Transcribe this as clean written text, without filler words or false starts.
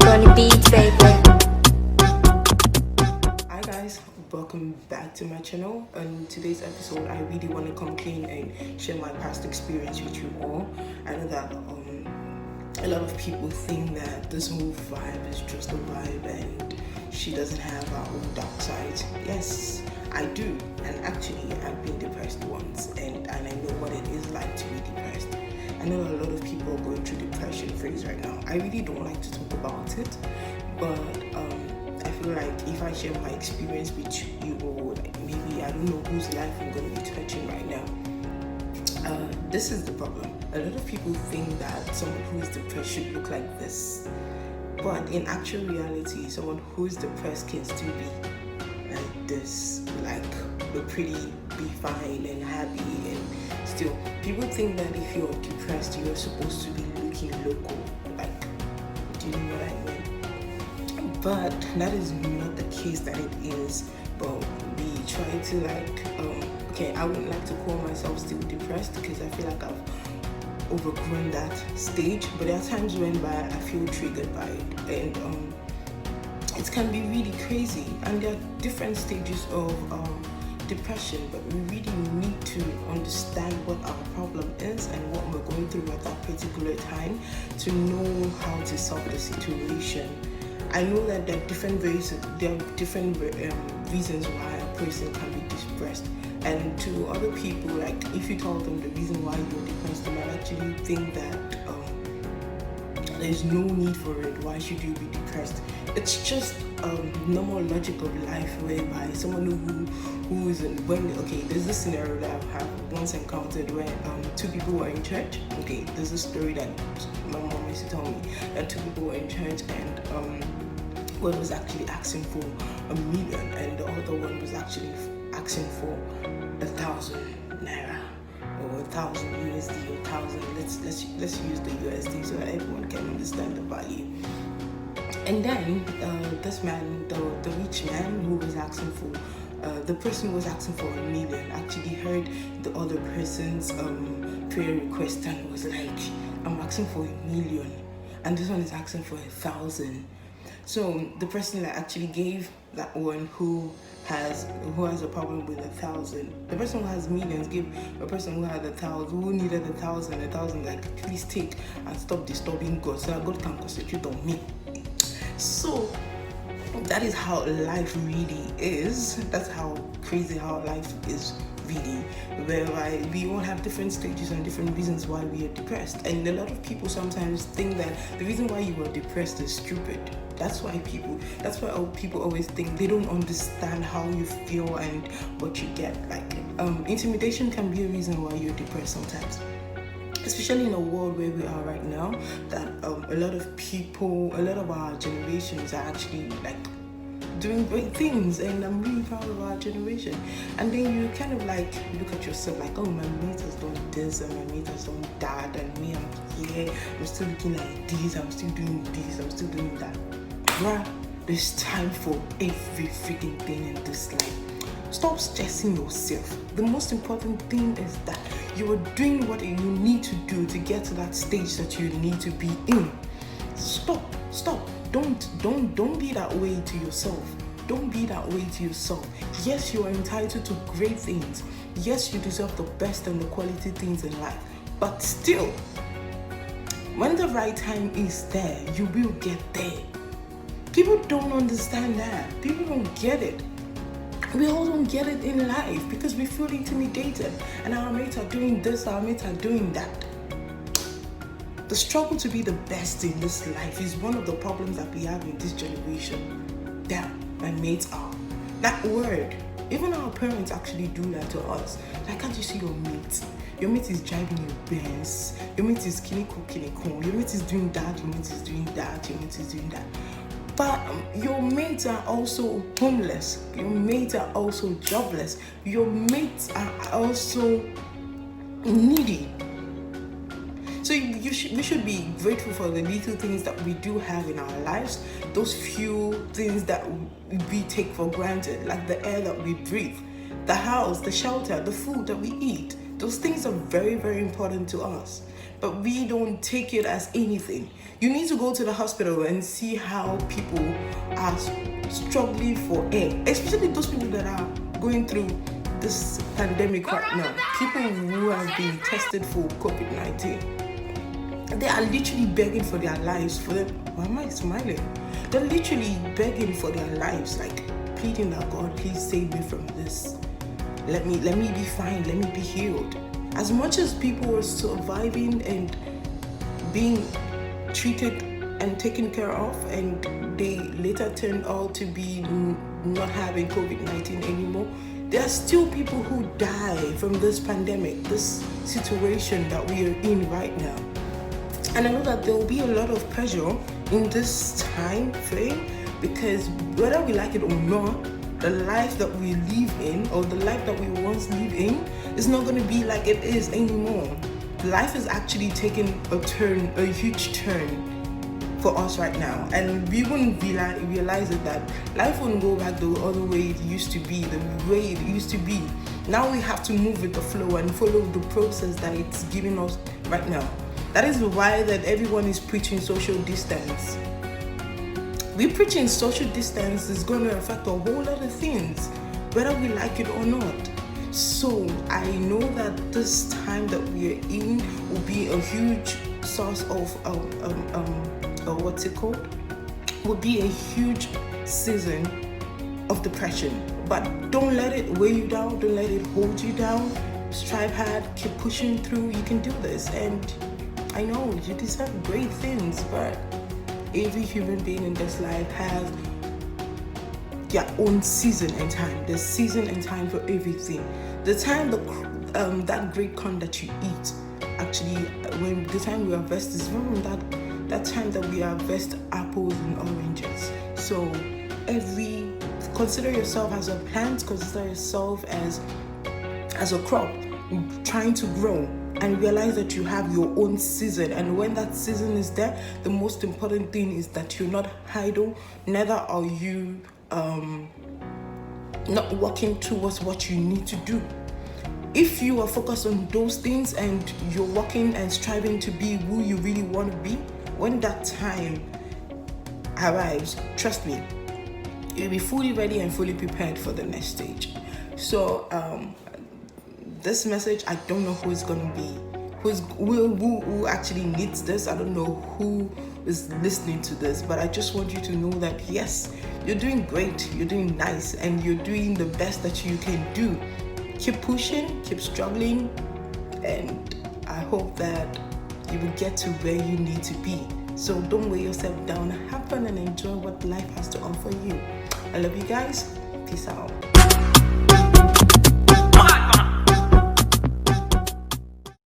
on the beat, baby. Hi guys, welcome back to my channel. On today's episode, I really want to come clean and share my past experience with you all. I know that a lot of people think that this whole vibe is just a vibe and she doesn't have her own dark side. Yes, I do, and actually I've been depressed once, and I know what it is like to be depressed. I know a lot of people are going through depression phase right now. I really don't like to talk about it, but I feel like if I share my experience with you all, maybe I don't know whose life I'm going to be touching right now. This is the problem. A lot of people think that someone who is depressed should look like this, but in actual reality, someone who is depressed can still be like this, like be fine and happy, and still people think that if you're depressed you're supposed to be looking local, like, do you know what I mean? But that is not the case that it is. But we try to okay, I wouldn't like to call myself still depressed because I feel like I've overgrown that stage, but there are times when I feel triggered by it, and it can be really crazy, and there are different stages of depression, but we really need to understand what our problem is and what we're going through at that particular time to know how to solve the situation. I know that there are different reasons why a person can be depressed, and to other people, like if you tell them the reason why you're depressed, they might actually think that there's no need for it. Why should you be depressed? It's just normal logic of life, whereby someone who is there's this scenario that I've once encountered where two people were in church. Okay, there's a story that my mom used to tell me that two people were in church, and one was actually asking for $1 million, and the other one was actually asking for 1,000 naira or 1,000 USD or 1,000. Let's use the USD so that everyone can understand the value. And then this man, the rich man who was asking for the person who was asking for $1 million actually heard the other person's prayer request and was like, I'm asking for $1 million, and this one is asking for 1,000. So the person that actually gave that one who has a problem with 1,000, the person who has millions gave a person who had 1,000, who needed 1,000, like, please take and stop disturbing God so that God can concentrate on me. So that is how life really is. That's how crazy how life is really, whereby we all have different stages and different reasons why we are depressed. And a lot of people sometimes think that the reason why you are depressed is stupid. That's why people always think they don't understand how you feel and what you get. Like intimidation can be a reason why you're depressed sometimes, especially in a world where we are right now, that a lot of our generations are actually like doing great things, and I'm really proud of our generation. And then you kind of like look at yourself like, oh, my mate has done this and my mate has done that, and me, I'm here, I'm still looking like this, I'm still doing this, I'm still doing that. Bruh, there's time for every freaking thing in this life. Stop stressing yourself. The most important thing is that you are doing what you need to do to get to that stage that you need to be in. Stop. Don't be that way to yourself. Don't be that way to yourself. Yes, you are entitled to great things. Yes, you deserve the best and the quality things in life. But still, when the right time is there, you will get there. People don't understand that. People don't get it. We all don't get it in life because we feel intimidated, and our mates are doing this, our mates are doing that. The struggle to be the best in this life is one of the problems that we have in this generation. Yeah, my mates are. That word, even our parents actually do that to us. Like, can't you see your mate? Your mate is driving your Benz. Your mate is kiniko. Your mate is doing that. Your mate is doing that. Your mate is doing that. But your mates are also homeless. Your mates are also jobless. Your mates are also needy. So we should be grateful for the little things that we do have in our lives, those few things that we take for granted, like the air that we breathe, the house, the shelter, the food that we eat. Those things are very, very important to us. but we don't take it as anything. You need to go to the hospital and see how people are struggling for air, especially those people that are going through this pandemic right now. People who have been tested for COVID-19, they are literally begging for their lives. For them, why am I smiling? They're literally begging for their lives, like pleading that God, please save me from this. Let me be fine. Let me be healed. As much as people were surviving and being treated and taken care of, and they later turned out to be not having COVID-19 anymore, there are still people who die from this pandemic, this situation that we are in right now. And I know that there will be a lot of pressure in this time frame, because whether we like it or not, the life that we live in, or the life that we once lived in, is not going to be like it is anymore. Life is actually taking a huge turn for us right now, and we wouldn't realize it, that life wouldn't go back the other way it used to be, the way it used to be. Now we have to move with the flow and follow the process that it's giving us right now. That is why that everyone is preaching social distance. We preaching social distance is going to affect a whole lot of things, whether we like it or not. So I know that this time that we are in will be a huge source of what's it called? Will be a huge season of depression. But don't let it weigh you down. Don't let it hold you down. Strive hard. Keep pushing through. You can do this. And I know you deserve great things, but every human being in this life has their own season and time. There's season and time for everything. The time that great corn that you eat, actually, when the time we harvest is from that time that we harvest apples and oranges. So consider yourself as a plant, consider yourself as a crop trying to grow, and realize that you have your own season. And when that season is there, the most important thing is that you're not idle, neither are you not working towards what you need to do. If you are focused on those things and you're working and striving to be who you really want to be, when that time arrives, trust me, you'll be fully ready and fully prepared for the next stage. So this message, I don't know who it's going to be, who actually needs this. I don't know who is listening to this, but I just want you to know that yes, you're doing great, you're doing nice, and you're doing the best that you can do. Keep pushing, keep struggling, and I hope that you will get to where you need to be. So don't weigh yourself down. Have fun and enjoy what life has to offer you. I love you guys. Peace out.